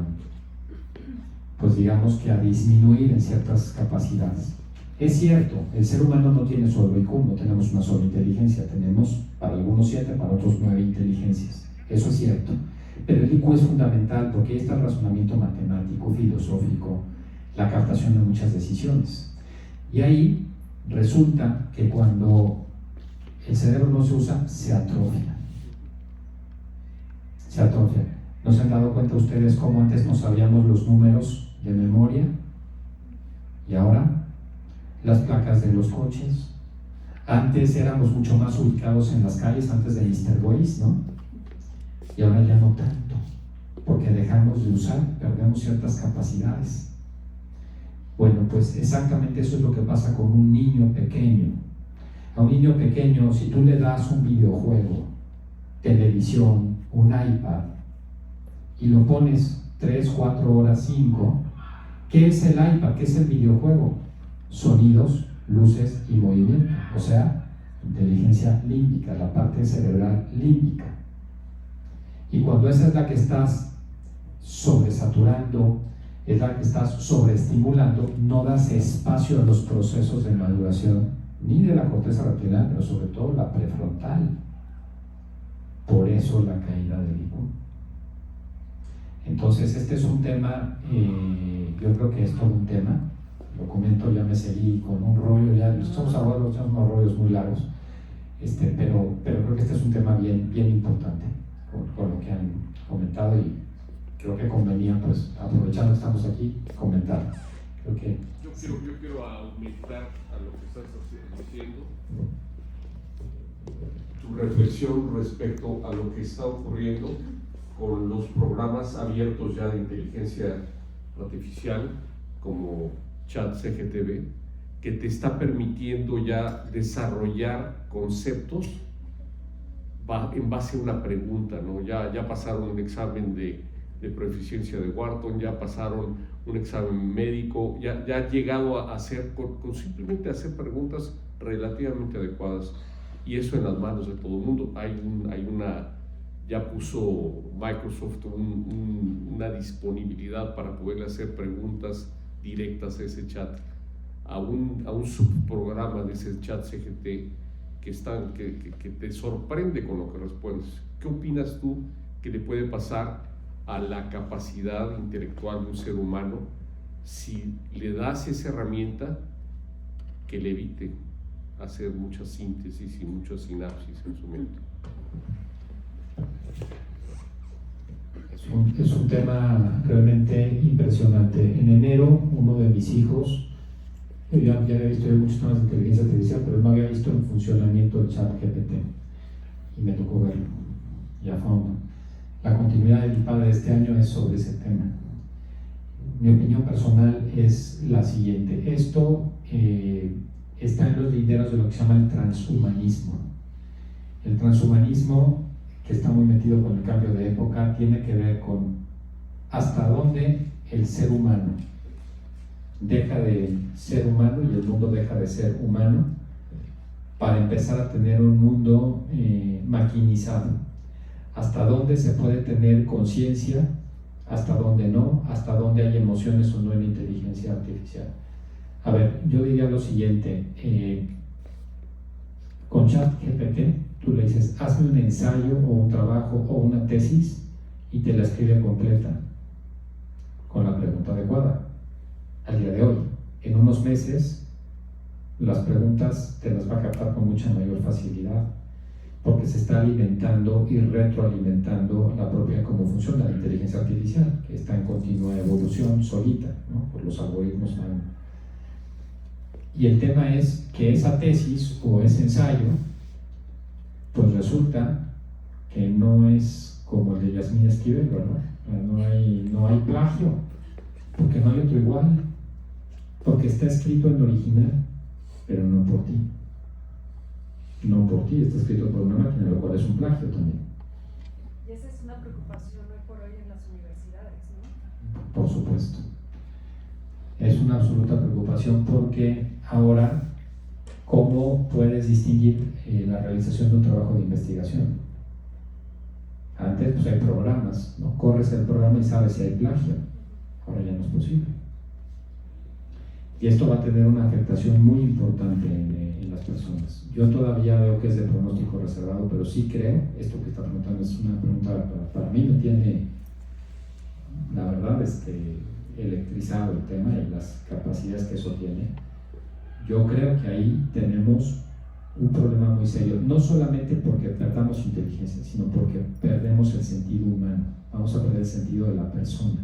pues digamos que a disminuir en ciertas capacidades. Es cierto, el ser humano no tiene solo IQ, no tenemos una sola inteligencia, tenemos para algunos 7, para otros 9 inteligencias. Eso es cierto. Pero el IQ es fundamental porque ahí está el razonamiento matemático, filosófico, la captación de muchas decisiones. Y ahí resulta que cuando el cerebro no se usa, se atrofia. Se atrofia. ¿No se han dado cuenta ustedes cómo antes no sabíamos los números de memoria? Y ahora, las placas de los coches. Antes éramos mucho más ubicados en las calles, antes de Mr. Boys, ¿no? Y ahora ya no tanto, porque dejamos de usar, perdemos ciertas capacidades. Bueno, pues exactamente eso es lo que pasa con un niño pequeño. A un niño pequeño, si tú le das un videojuego, televisión, un iPad, y lo pones 3, 4 horas, 5, ¿qué es el iPad? ¿Qué es el videojuego? Sonidos, luces y movimiento, o sea, inteligencia límbica, la parte cerebral límbica. Y cuando esa es la que estás sobresaturando, es la que estás sobreestimulando, no das espacio a los procesos de maduración ni de la corteza reptiliana, pero sobre todo la prefrontal. Por eso la caída del IQ. Entonces este es un tema, yo creo que es todo un tema. Lo comento, ya me seguí con un rollo, ya estamos hablando de unos rollos muy largos, pero creo que este es un tema bien importante con lo que han comentado, y creo que convenía, pues aprovechando que estamos aquí, comentar. Creo que yo quiero aumentar a lo que estás diciendo tu reflexión respecto a lo que está ocurriendo con los programas abiertos ya de inteligencia artificial como ChatGPT, que te está permitiendo ya desarrollar conceptos en base a una pregunta, ¿no? Ya pasaron un examen de proficiencia de Wharton, ya pasaron un examen médico, ya han llegado a hacer, con simplemente hacer preguntas relativamente adecuadas, y eso en las manos de todo el mundo. Ya puso Microsoft una disponibilidad para poderle hacer preguntas directas a ese chat, a un subprograma de ese chat CGT que te sorprende con lo que respondes. ¿Qué opinas tú que le puede pasar a la capacidad intelectual de un ser humano si le das esa herramienta que le evite hacer mucha síntesis y mucha sinapsis en su mente? Es un tema realmente impresionante. En enero, uno de mis hijos, yo ya había visto muchos temas de inteligencia artificial, pero no había visto el funcionamiento del ChatGPT, y me tocó verlo y a fondo. La continuidad del IPAD de este año es sobre ese tema. Mi opinión personal es la siguiente: esto está en los linderos de lo que se llama el transhumanismo. El transhumanismo, que está muy metido con el cambio de época, tiene que ver con hasta dónde el ser humano deja de ser humano y el mundo deja de ser humano para empezar a tener un mundo maquinizado. Hasta dónde se puede tener conciencia, hasta dónde no, hasta dónde hay emociones o no en la inteligencia artificial. A ver, yo diría lo siguiente: con ChatGPT tú le dices, hazme un ensayo o un trabajo o una tesis, y te la escribe completa con la pregunta adecuada. Al día de hoy, en unos meses, las preguntas te las va a captar con mucha mayor facilidad, porque se está alimentando y retroalimentando la propia cómo funciona la inteligencia artificial, que está en continua evolución solita, ¿no? Por los algoritmos. Y el tema es que esa tesis o ese ensayo, pues resulta que no es como el de Yasmín Esquivel, ¿verdad? No hay plagio, porque no hay otro igual, porque está escrito en original, pero no por ti. No por ti, está escrito por una máquina, lo cual es un plagio también. Y esa es una preocupación hoy por hoy en las universidades, ¿no? Por supuesto. Es una absoluta preocupación porque ahora, ¿cómo puedes distinguir la realización de un trabajo de investigación? Antes pues hay programas, ¿no? Corres el programa y sabes si hay plagio. Ahora ya no es posible. Y esto va a tener una afectación muy importante en las personas. Yo todavía veo que es de pronóstico reservado, pero sí creo, esto que está preguntando es una pregunta para mí me tiene, la verdad, electrizado el tema y las capacidades que eso tiene. Yo creo que ahí tenemos un problema muy serio, no solamente porque perdamos inteligencia, sino porque perdemos el sentido humano, vamos a perder el sentido de la persona.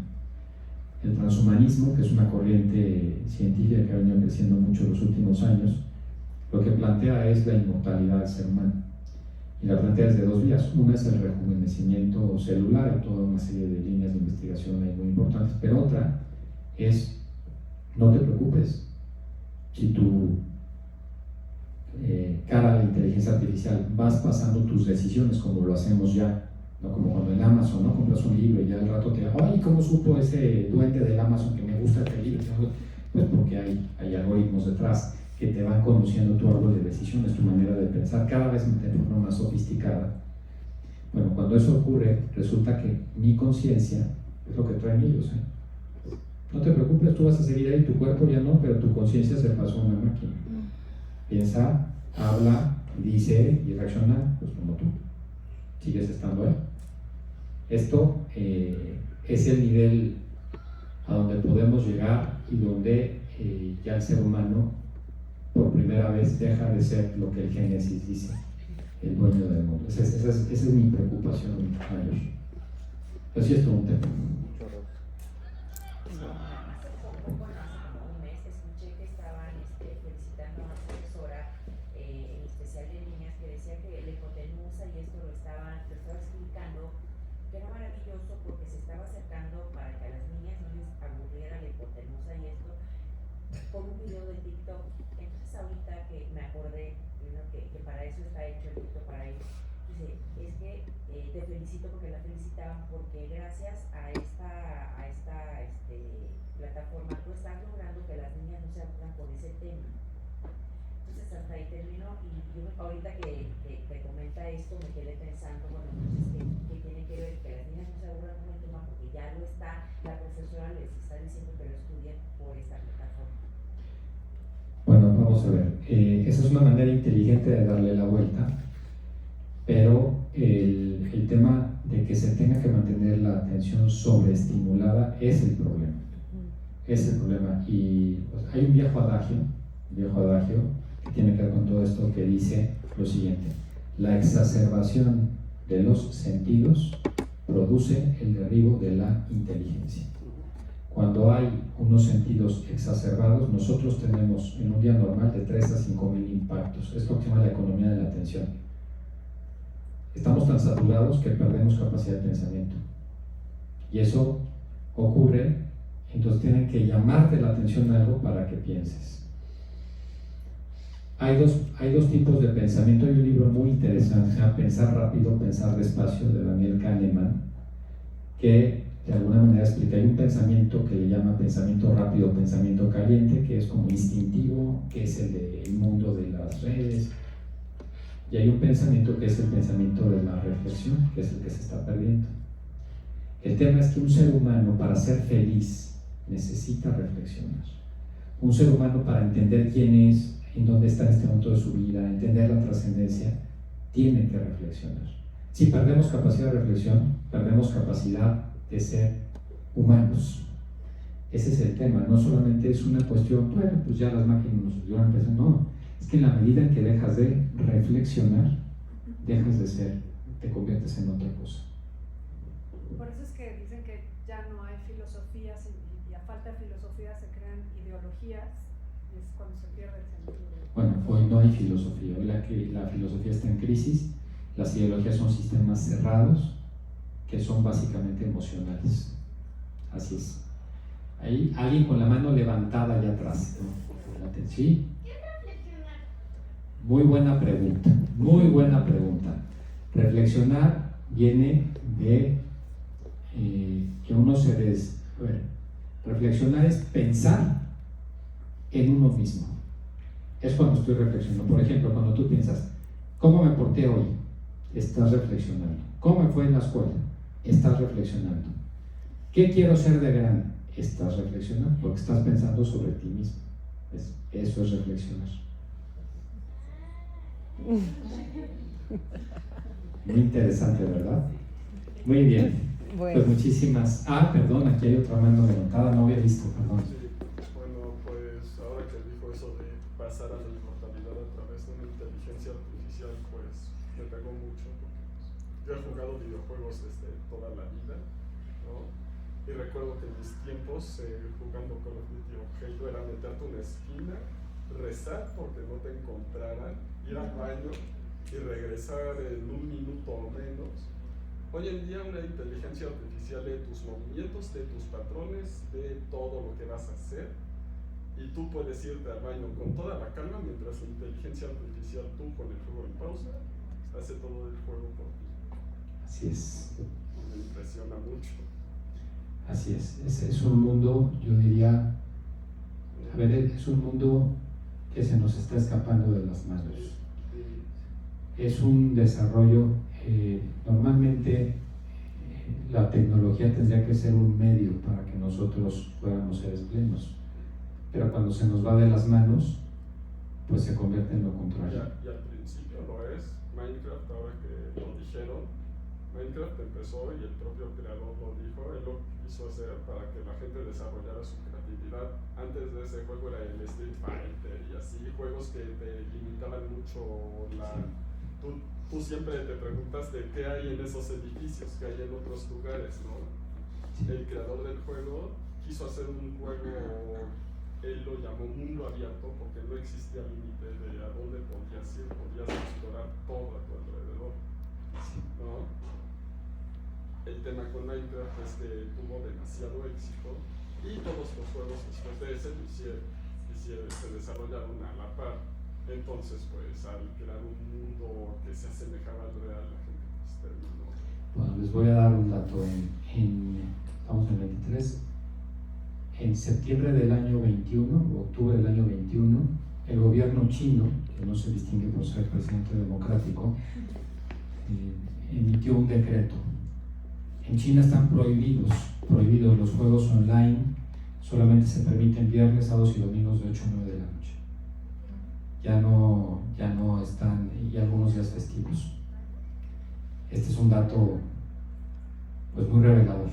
El transhumanismo, que es una corriente científica que ha venido creciendo mucho en los últimos años, lo que plantea es la inmortalidad del ser humano. Y la plantea desde dos vías. Una es el rejuvenecimiento celular, y toda una serie de líneas de investigación ahí muy importantes, pero otra es, no te preocupes, si tú cara a la inteligencia artificial vas pasando tus decisiones como lo hacemos ya, ¿no? Como cuando en Amazon, ¿no? Compras un libro y ya al rato te ay, ¿cómo supo ese duende del Amazon que me gusta este libro? Pues porque hay algoritmos detrás que te van conociendo tu árbol de decisiones, tu manera de pensar, cada vez de forma más sofisticada. Bueno, cuando eso ocurre, resulta que mi conciencia es lo que traen ellos, ¿eh? No te preocupes, tú vas a seguir ahí, tu cuerpo ya no, pero tu conciencia se pasó a una máquina. Piensa, habla, dice y reacciona, pues como tú. Sigues estando ahí. Esto es el nivel a donde podemos llegar y donde ya el ser humano por primera vez deja de ser lo que el Génesis dice, el dueño del mundo. Esa es mi preocupación mayor. Pero sí es todo un tema. Por un video de TikTok. Entonces ahorita que me acordé, ¿no? que para eso está hecho el TikTok, para ellos, dice, es que te felicito porque la felicitaban porque gracias a esta plataforma tú estás logrando que las niñas no se aburran con ese tema. Entonces hasta ahí terminó y yo ahorita que comenta esto me quedé pensando, bueno, entonces ¿qué tiene que ver que las niñas no se aburran con el tema? Porque ya lo está, la profesora les está diciendo que lo estudien por esta plataforma. Bueno, vamos a ver, esa es una manera inteligente de darle la vuelta, pero el tema de que se tenga que mantener la atención sobreestimulada es el problema. Es el problema. Y pues, hay un viejo adagio que tiene que ver con todo esto que dice lo siguiente: la exacerbación de los sentidos produce el derribo de la inteligencia. Cuando hay unos sentidos exacerbados, nosotros tenemos en un día normal de 3 a 5,000 impactos. Es lo que se llama la economía de la atención. Estamos tan saturados que perdemos capacidad de pensamiento. Y eso ocurre, entonces tienen que llamarte la atención a algo para que pienses. Hay dos tipos de pensamiento. Hay un libro muy interesante, se llama Pensar rápido, pensar despacio, de Daniel Kahneman, que de alguna manera explica. Hay un pensamiento que le llama pensamiento rápido, pensamiento caliente, que es como instintivo, que es el del mundo de las redes, y hay un pensamiento que es el pensamiento de la reflexión, que es el que se está perdiendo. El tema es que un ser humano, para ser feliz, necesita reflexionar. Un ser humano, para entender quién es, en dónde está en este momento de su vida, entender la trascendencia, tiene que reflexionar. Si perdemos capacidad de reflexión, perdemos capacidad de ser humanos. Ese es el tema, no solamente es una cuestión, bueno, pues ya las máquinas nos ayudan a empezar, no, es que en la medida en que dejas de reflexionar, dejas de ser, te conviertes en otra cosa. Por eso es que dicen que ya no hay filosofías y a falta de filosofía se crean ideologías y es cuando se pierde el sentido. Bueno, hoy no hay filosofía, hoy la filosofía está en crisis, las ideologías son sistemas cerrados que son básicamente emocionales, así es. Ahí alguien con la mano levantada allá atrás, ¿no? ¿Sí? Muy buena pregunta, muy buena pregunta. Reflexionar viene de que uno bueno, reflexionar es pensar en uno mismo. Es cuando estoy reflexionando. Por ejemplo, cuando tú piensas, ¿cómo me porté hoy? Estás reflexionando. ¿Cómo me fue en la escuela? Estás reflexionando. ¿Qué quiero ser de grande? Estás reflexionando, porque estás pensando sobre ti mismo. Eso es reflexionar. Muy interesante, ¿verdad? Muy bien. Bueno. Pues muchísimas. Perdón, aquí hay otra mano levantada, no había visto, perdón. Sí, bueno, pues ahora que dijo eso de pasar a la inmortalidad a través de una inteligencia artificial, pues me pegó mucho, porque yo he jugado videojuegos desde toda la vida, ¿no? Y recuerdo que en mis tiempos, jugando Call of Duty o Halo, era meterte a una esquina, rezar porque no te encontraran, ir al baño y regresar en 1 minuto o menos. Hoy en día una inteligencia artificial lee tus movimientos, de tus patrones, de todo lo que vas a hacer, y tú puedes irte al baño con toda la calma mientras la inteligencia artificial, tú con el juego en pausa, hace todo el juego por ti. Así es. Me impresiona mucho. Así es un mundo, yo diría, a ver, es un mundo que se nos está escapando de las manos. Es un desarrollo, normalmente la tecnología tendría que ser un medio para que nosotros fuéramos seres plenos, pero cuando se nos va de las manos, pues se convierte en lo contrario. Y al principio lo es. Minecraft, ahora que lo dijeron, Minecraft empezó y el propio creador lo dijo, él lo quiso hacer para que la gente desarrollara su creatividad. Antes de ese juego era el Street Fighter y así, juegos que te limitaban mucho la... Tú siempre te preguntas de qué hay en esos edificios, qué hay en otros lugares, ¿no? El creador del juego quiso hacer un juego, él lo llamó mundo abierto porque no existía límite de a dónde podías ir, podías explorar todo a tu alrededor, ¿no? El tema con Minecraft es que tuvo demasiado éxito y todos los juegos después de ese se desarrollaron a la par. Entonces, pues, al crear un mundo que se asemejaba al real, la gente pues terminó. Bueno, les voy a dar un dato. Estamos en 23. En septiembre del año 21, octubre del año 21, el gobierno chino, que no se distingue por ser presidente democrático, emitió un decreto. En China están prohibidos los juegos online, solamente se permiten viernes, sábados y domingos de 8 a 9 de la noche. Ya no están, y algunos días festivos. Este es un dato pues muy revelador,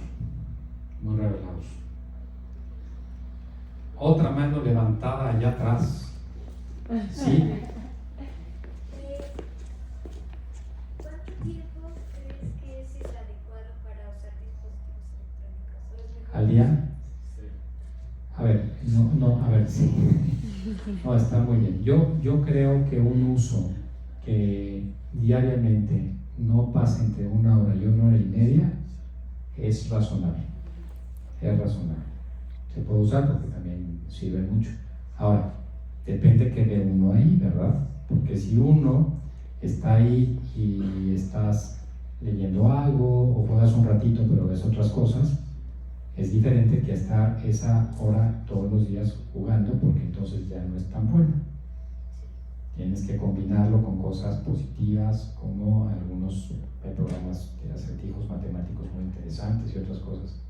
muy revelador. Otra mano levantada allá atrás. ¿Sí? ¿Cuánto tiempo crees que es el adecuado para usar dispositivos electrónicos? ¿Al día? A ver, sí. No, está muy bien. Yo creo que un uso que diariamente no pase entre 1 hora y 1 hora y media es razonable. Es razonable. Se puede usar porque también sirve mucho. Ahora, depende que ve uno ahí, ¿verdad? Porque si uno está ahí y estás leyendo algo o juegas un ratito pero ves otras cosas, es diferente que estar esa hora todos los días jugando, porque entonces ya no es tan bueno. Tienes que combinarlo con cosas positivas, como algunos programas de acertijos matemáticos muy interesantes y otras cosas,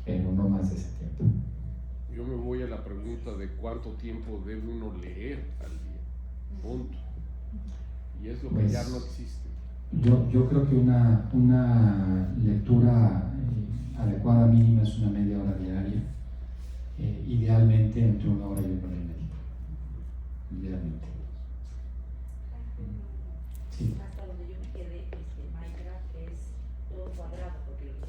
pero no más de ese tiempo. Yo me voy a la pregunta de cuánto tiempo debe uno leer al día. Punto. Y es lo que Pues, ya no existe. Yo creo que una lectura adecuada mínima es una media hora diaria. idealmente entre 1 hora y 1 hora y media. Idealmente. Sí. Hasta donde yo me quedé, Minecraft es todo cuadrado, porque los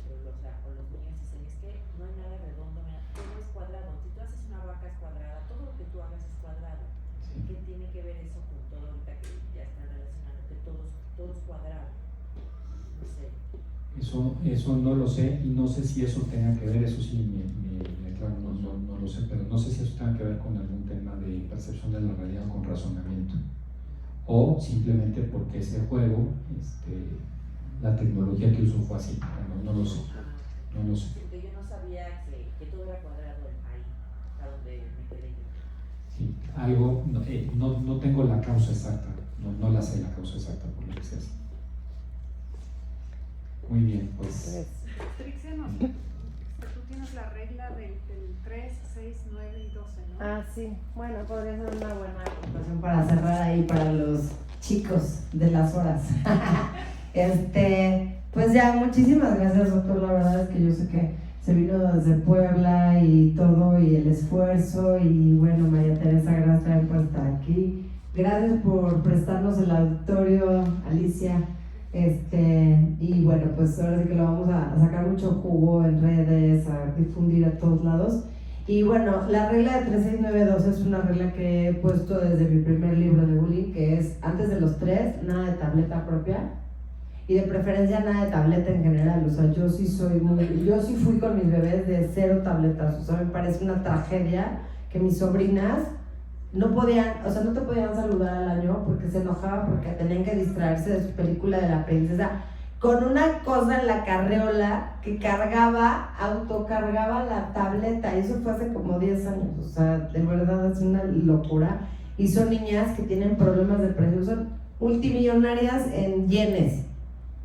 niños dicen, es que no hay nada redondo, todo es cuadrado. Si tú haces una vaca es cuadrada, todo lo que tú hagas es cuadrado. Sí. ¿Qué tiene que ver eso con todo ahorita que ya están relacionando, que todo es cuadrado? No sé. Eso no lo sé, y no sé si eso tenga que ver, eso sí, claro, no lo sé, pero no sé si eso tenga que ver con algún tema de percepción de la realidad con razonamiento, o simplemente porque ese juego, la tecnología que usó fue así. No lo sé. Porque yo no sabía que todo era cuadrado ahí, a donde me quedé yo. Sí, algo, no tengo la causa exacta, no la sé la causa exacta por lo que sea así. Muy bien, pues. Trixia, tú tienes la regla del 3, 6, 9 y 12, ¿no? Ah, sí. Bueno, podría ser una buena conclusión para cerrar ahí para los chicos de las horas. Pues ya, muchísimas gracias, doctor. La verdad es que yo sé que se vino desde Puebla y todo, y el esfuerzo, y bueno, María Teresa, gracias también por estar aquí. Gracias por prestarnos el auditorio, Alicia. Y bueno, pues ahora sí que lo vamos a sacar mucho jugo en redes, a difundir a todos lados. Y bueno, la regla de 36912 es una regla que he puesto desde mi primer libro de bullying, que es antes de los 3, nada de tableta propia, y de preferencia nada de tableta en general. O sea, yo sí fui con mis bebés de 0 tabletas. O sea, me parece una tragedia que mis sobrinas no te podían saludar al año porque se enojaban porque tenían que distraerse de su película de la princesa con una cosa en la carreola que autocargaba la tableta, y eso fue hace como 10 años. O sea, de verdad es una locura, y son niñas que tienen problemas de depresión, son multimillonarias en yenes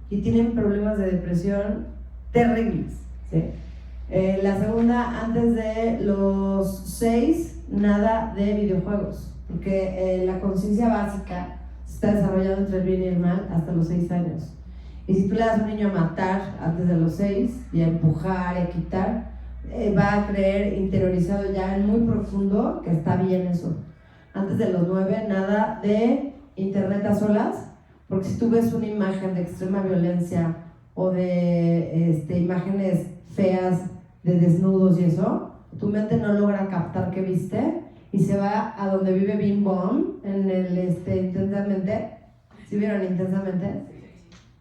y tienen problemas de depresión terribles, ¿sí? La segunda, antes de los 6, nada de videojuegos, porque la conciencia básica se está desarrollando entre el bien y el mal hasta los 6 años. Y si tú le das a un niño a matar antes de los 6 y a empujar y a quitar, va a creer interiorizado ya en muy profundo que está bien eso. Antes de los 9, nada de internet a solas, porque si tú ves una imagen de extrema violencia o de imágenes feas de desnudos y eso, tu mente no logra captar qué viste y se va a donde vive Bim Bom en el Intensamente. ¿Sí vieron Intensamente?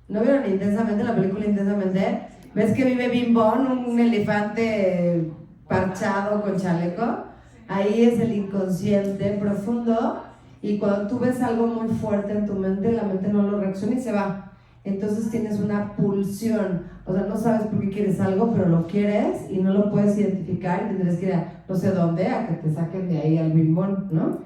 ¿No vieron Intensamente, la película Intensamente? ¿Ves que vive Bim Bom, un elefante parchado con chaleco? Ahí es el inconsciente profundo, y cuando tú ves algo muy fuerte en tu mente, la mente no lo reacciona y se va. Entonces tienes una pulsión, o sea, no sabes por qué quieres algo, pero lo quieres y no lo puedes identificar, y tendrás que ir a no sé dónde, a que te saquen de ahí al bimbón, ¿no?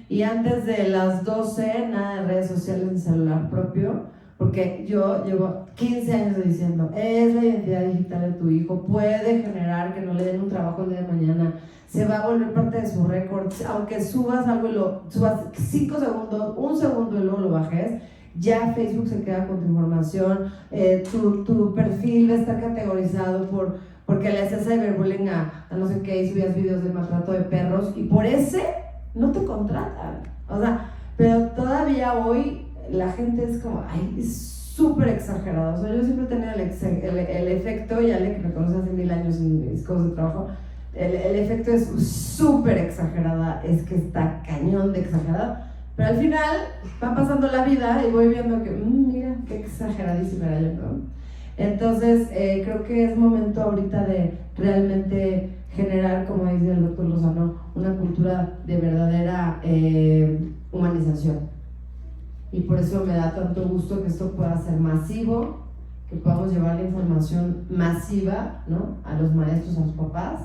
Y antes de las 12, nada de redes sociales ni celular propio, porque yo llevo 15 años diciendo, es la identidad digital de tu hijo, puede generar que no le den un trabajo el día de mañana, se va a volver parte de su récord, aunque subas algo y subas 5 segundos, 1 segundo y luego lo bajes, ya Facebook se queda con tu información, tu perfil va a estar categorizado porque le haces cyberbullying a no sé qué, y subías videos de maltrato de perros, y por ese no te contratan. O sea, pero todavía hoy la gente es como, ay, es súper exagerado. O sea, yo siempre tenía el efecto, y Ale, que me conoce hace 1000 años en mis cosas de trabajo, el efecto es súper exagerada, es que está cañón de exagerado. Pero al final va pasando la vida y voy viendo que, mira, qué exageradísima era yo, ¿no? Entonces, creo que es momento ahorita de realmente generar, como dice el doctor Lozano, una cultura de verdadera humanización. Y por eso me da tanto gusto que esto pueda ser masivo, que podamos llevar la información masiva, ¿no?, a los maestros, a los papás.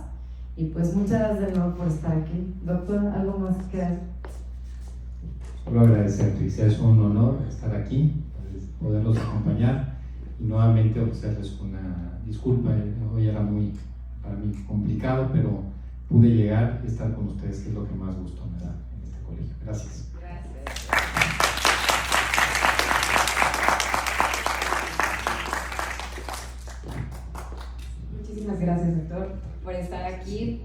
Y pues muchas gracias de nuevo por estar aquí. Doctor, ¿algo más que decir? Solo agradecer, Trixia, es un honor estar aquí, poderlos acompañar, y nuevamente ofrecerles una disculpa. Hoy era para mí complicado, pero pude llegar y estar con ustedes, que es lo que más gusto me da en este colegio. Gracias. Muchísimas gracias, doctor, por estar aquí.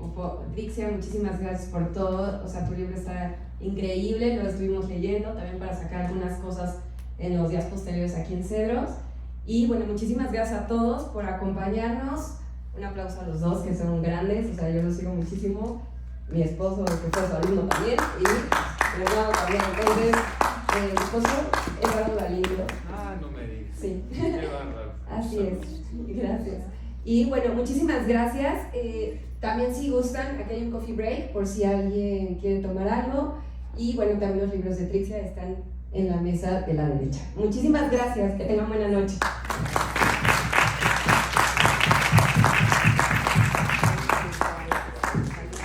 Trixia, muchísimas gracias por todo. O sea, tu libro está increíble, lo estuvimos leyendo también para sacar algunas cosas en los días posteriores aquí en Cedros. Y bueno, muchísimas gracias a todos por acompañarnos. Un aplauso a los dos que son grandes, o sea, yo los sigo muchísimo. Mi esposo, que fue su alumno también, y mi hermano también. Entonces, mi esposo es Eduardo Galindo. Ah, no me digas. Sí. Qué bárbaro. Así es, gracias. Y bueno, muchísimas gracias. También si gustan, aquí hay un coffee break por si alguien quiere tomar algo. Y bueno, también los libros de Trixia están en la mesa de la derecha. Muchísimas gracias, que tengan buena noche.